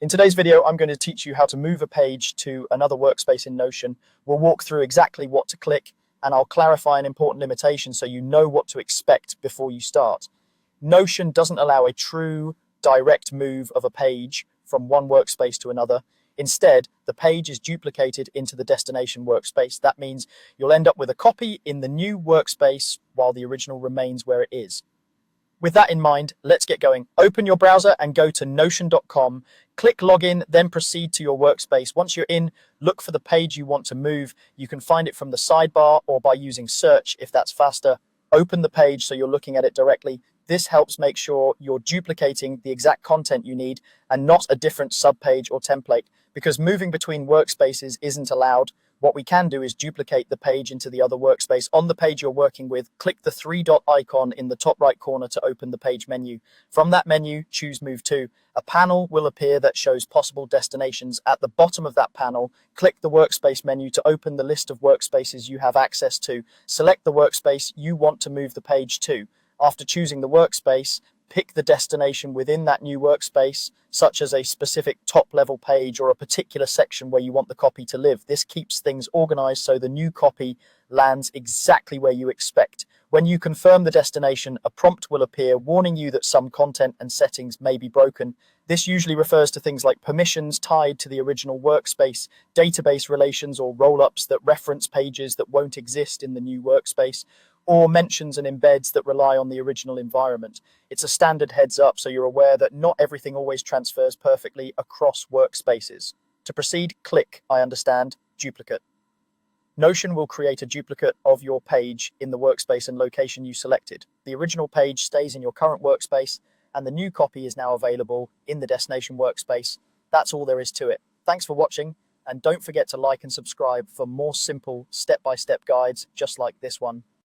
In today's video, I'm going to teach you how to move a page to another workspace in Notion. We'll walk through exactly what to click, and I'll clarify an important limitation so you know what to expect before you start. Notion doesn't allow a true direct move of a page from one workspace to another. Instead, the page is duplicated into the destination workspace. That means you'll end up with a copy in the new workspace while the original remains where it is. With that in mind, let's get going. Open your browser and go to notion.com. Click login, then proceed to your workspace. Once you're in, look for the page you want to move. You can find it from the sidebar or by using search if that's faster. Open the page so you're looking at it directly. This helps make sure you're duplicating the exact content you need and not a different subpage or template, because moving between workspaces isn't allowed. What we can do is duplicate the page into the other workspace. On the page you're working with, click the three-dot icon in the top right corner to open the page menu. From that menu, choose Move To. A panel will appear that shows possible destinations. At the bottom of that panel, click the Workspace menu to open the list of workspaces you have access to. Select the workspace you want to move the page to. After choosing the workspace, pick the destination within that new workspace, such as a specific top-level page or a particular section where you want the copy to live. This keeps things organized so the new copy lands exactly where you expect. When you confirm the destination, a prompt will appear warning you that some content and settings may be broken. This usually refers to things like permissions tied to the original workspace, database relations or roll-ups that reference pages that won't exist in the new workspace, or mentions and embeds that rely on the original environment. It's a standard heads up so you're aware that not everything always transfers perfectly across workspaces. To proceed, click I understand, duplicate. Notion will create a duplicate of your page in the workspace and location you selected. The original page stays in your current workspace, and the new copy is now available in the destination workspace. That's all there is to it. Thanks for watching, and don't forget to like and subscribe for more simple step-by-step guides just like this one.